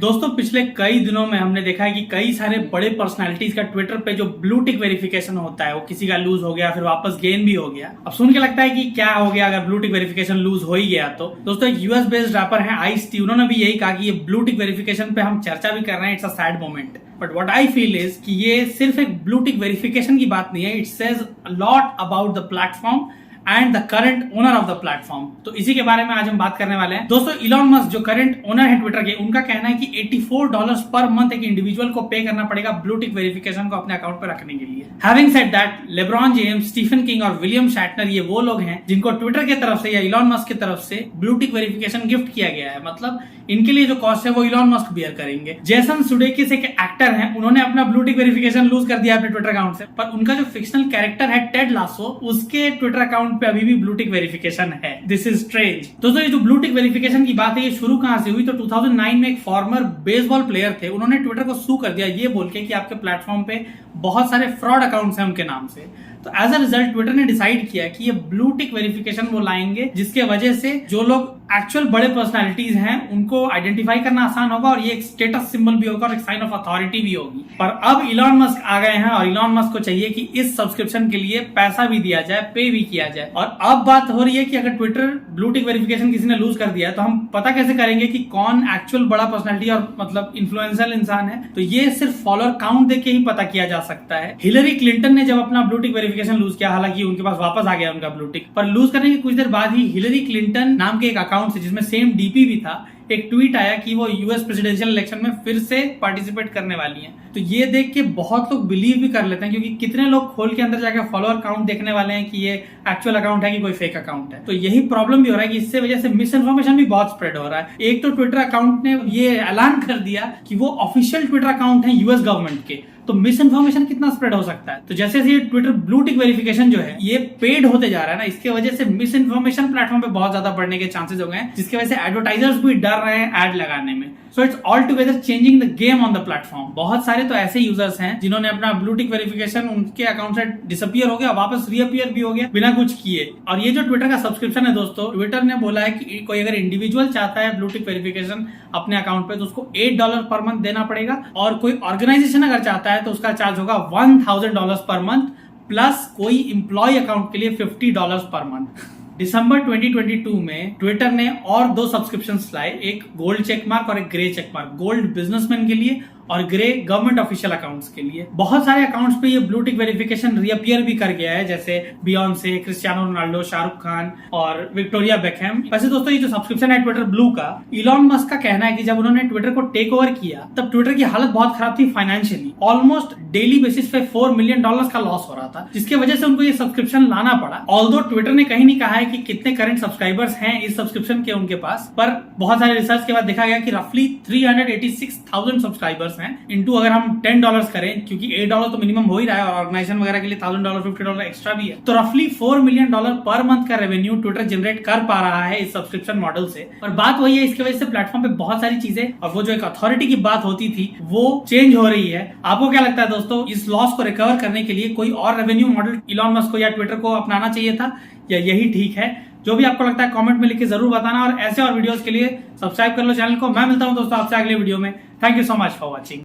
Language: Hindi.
दोस्तों पिछले कई दिनों में हमने देखा है कि कई सारे बड़े पर्सनालिटीज का ट्विटर पे जो ब्लू टिक वेरिफिकेशन होता है वो किसी का लूज हो गया फिर वापस गेन भी हो गया। अब सुन के लगता है कि क्या हो गया अगर ब्लू टिक वेरिफिकेशन लूज हो ही गया तो। दोस्तों एक यूएस बेस्ड रैपर है आइस टी, उन्होंने भी यही कहा कि ये ब्लू टिक वेरिफिकेशन पे हम चर्चा भी कर रहे हैं, it's a sad moment. But what I feel is कि ये सिर्फ एक ब्लू टिक वेरिफिकेशन की बात नहीं है, it says a lot about the platform and the current owner of the platform. तो इसी के बारे में आज हम बात करने वाले हैं। दोस्तों इलॉन मस्क जो करंट ओनर है ट्विटर के, उनका कहना है कि $84 पर मंथ एक इंडिविजुअल को पे करना पड़ेगा ब्लू टिक वेरिफिकेशन को अपने अकाउंट पर रखने के लिए। Having said that, LeBron James, Stephen King और विलियम शैटनर ये वो लोग हैं जिनको ट्विटर की तरफ से या इलॉन मस्क की तरफ से ब्लू टिक वेरिफिकेशन गिफ्ट किया गया है। मतलब इनके लिए जो कॉस्ट है वो इलॉन मस्क बियर करेंगे। जेसन सुडेकिस एक एक्टर हैं, उन्होंने अपना ब्लू टिक वेरिफिकेशन लूज कर दिया अपने ट्विटर अकाउंट से, पर उनका जो फिक्शनल कैरेक्टर है टेड लासो, उसके ट्विटर अकाउंट पे अभी भी ब्लू टिक वेरिफिकेशन है। This is strange. दोस्तों ये जो ब्लू टिक वेरिफिकेशन की बात है ये शुरू कहां से हुई? तो 2009 में एक फॉर्मर बेसबॉल प्लेयर थे, उन्होंने ट्विटर को सू कर दिया ये बोल के कि आपके प्लेटफॉर्म पे बहुत सारे फ्रॉड अकाउंट्स हैं उनके नाम से। तो एज अ रिजल्ट ट्विटर ने डिसाइड किया कि ये ब्लू टिक वेरिफिकेशन वो लाएंगे जिसके वजह से जो लोग एक्चुअल बड़े पर्सनालिटीज हैं उनको आइडेंटिफाई करना आसान होगा और ये एक स्टेटस सिंबल भी होगा और एक साइन ऑफ अथॉरिटी भी होगी। पर अब इलॉन मस्क आ गए हैं और इलॉन मस्क को चाहिए कि इस सब्सक्रिप्शन के लिए पैसा भी दिया जाए, पे भी किया जाए। और अब बात हो रही है कि अगर ट्विटर ब्लू टिक वेरिफिकेशन किसी ने लूज कर दिया है तो हम पता कैसे करेंगे कि कौन एक्चुअल बड़ा पर्सनालिटी और मतलब इन्फ्लुएंसर इंसान है? तो ये सिर्फ फॉलोअर काउंट देख के ही पता किया जा सकता है। हिलरी क्लिंटन ने जब अपना ब्लू टिक वेरिफिकेशन लूज किया, हालांकि उनके पास वापस आ गया उनका ब्लू टिक, पर लूज करने के कुछ देर बाद ही हिलरी क्लिंटन नाम के एक अकाउंट से जिसमें सेम डीपी भी था, एक ट्वीट आया कि वो यूएस प्रेसिडेंशियल इलेक्शन में फिर से पार्टिसिपेट करने वाली हैं। तो ये देख के बहुत लोग बिलीव भी कर लेते हैं, क्योंकि कितने लोग खोल के अंदर जाकर फॉलोअर काउंट देखने वाले हैं कि ये एक्चुअल अकाउंट है कि कोई फेक अकाउंट है। तो यही प्रॉब्लम भी हो रहा है कि इससे वजह से मिस इन्फॉर्मेशन भी बहुत स्प्रेड हो रहा है। एक तो ट्विटर अकाउंट ने ये ऐलान कर दिया कि वो ऑफिशियल ट्विटर अकाउंट है यूएस गवर्नमेंट के, तो मिस इन्फॉर्मेशन कितना स्प्रेड हो सकता है? तो जैसे ये ट्विटर ब्लू टिक वेरिफिकेशन जो है ये पेड होते जा रहा है ना, इसके वजह से मिस इन्फॉर्मेशन प्लेटफॉर्म पे बहुत ज्यादा बढ़ने के चांसेस हो गए हैं, जिसकी वजह से एडवर्टाइजर्स भी डर रहे हैं ऐड लगाने में। So it's all together changing the game on the platform. बहुत सारे तो ऐसे यूजर्स हैं जिन्होंने अपना ब्लू टिक वेरिफिकेशन उनके अकाउंट से डिसअपियर हो गया, वापस रीअपियर भी हो गया बिना कुछ किए। और ये जो ट्विटर का सब्सक्रिप्शन है दोस्तों, ट्विटर ने बोला है कि कोई अगर इंडिविजुअल चाहता है ब्लू टिक वेरिफिकेशन अपने अकाउंट पे तो उसको $8 पर मंथ देना पड़ेगा, और कोई ऑर्गेनाइजेशन अगर चाहता है तो उसका चार्ज होगा $1000 पर मंथ, प्लस कोई इंप्लॉय अकाउंट के लिए $50 पर मंथ। दिसंबर 2022 में ट्विटर ने और 2 सब्सक्रिप्शंस लाए, एक गोल्ड चेक मार्क और एक grey check mark. Gold businessman के लिए और ग्रे गवर्नमेंट ऑफिशियल अकाउंट्स के लिए। बहुत सारे अकाउंट्स पे ये ब्लू टिक वेरिफिकेशन रीअपियर भी कर गया है, जैसे Beyonce, Cristiano Ronaldo, Shahrukh Khan और विक्टोरिया बेकहम। वैसे दोस्तों ये जो सब्सक्रिप्शन है ट्विटर ब्लू का, इलॉन मस्क का कहना है कि जब उन्होंने ट्विटर को टेक ओवर किया तब ट्विटर की हालत बहुत खराब थी फाइनेंशियली। ऑलमोस्ट डेली बेसिस पे $4 मिलियन का लॉस हो रहा था, जिसकी वजह से उनको ये सब्सक्रिप्शन लाना पड़ा। ऑल्दो ट्विटर ने कहीं नहीं कहा है कि कितने करंट सब्सक्राइबर्स हैं इस सब्सक्रिप्शन के उनके पास, पर बहुत सारे रिसर्च के बाद देखा गया कि रफली 386,000 सब्सक्राइबर्स हैं। इनटू अगर हम $10 करें, क्योंकि $8 तो मिनिमम हो ही रहा है और ऑर्गेनाइजेशन वगैरह के लिए $1000 $50 एक्स्ट्रा भी है, तो रफली $4 मिलियन पर मंथ का रेवेन्यू ट्विटर जनरेट कर पा रहा है इस सब्सक्रिप्शन मॉडल से। और बात वही है, इसकी वजह से प्लेटफॉर्म पे बहुत सारी चीजें और वो जो एक अथॉरिटी की बात होती थी वो चेंज हो रही है। आपको क्या लगता है दोस्तों, इस लॉस को रिकवर करने के लिए कोई और रेवेन्यू मॉडल इलॉन मस्क को या ट्विटर को अपनाना चाहिए था, या यही ठीक है? जो भी आपको लगता है कमेंट में लिख के जरूर बताना, और ऐसे और वीडियोस के लिए सब्सक्राइब कर लो चैनल को। मैं मिलता हूं दोस्तों आपसे अगले वीडियो में। Thank you so much for watching.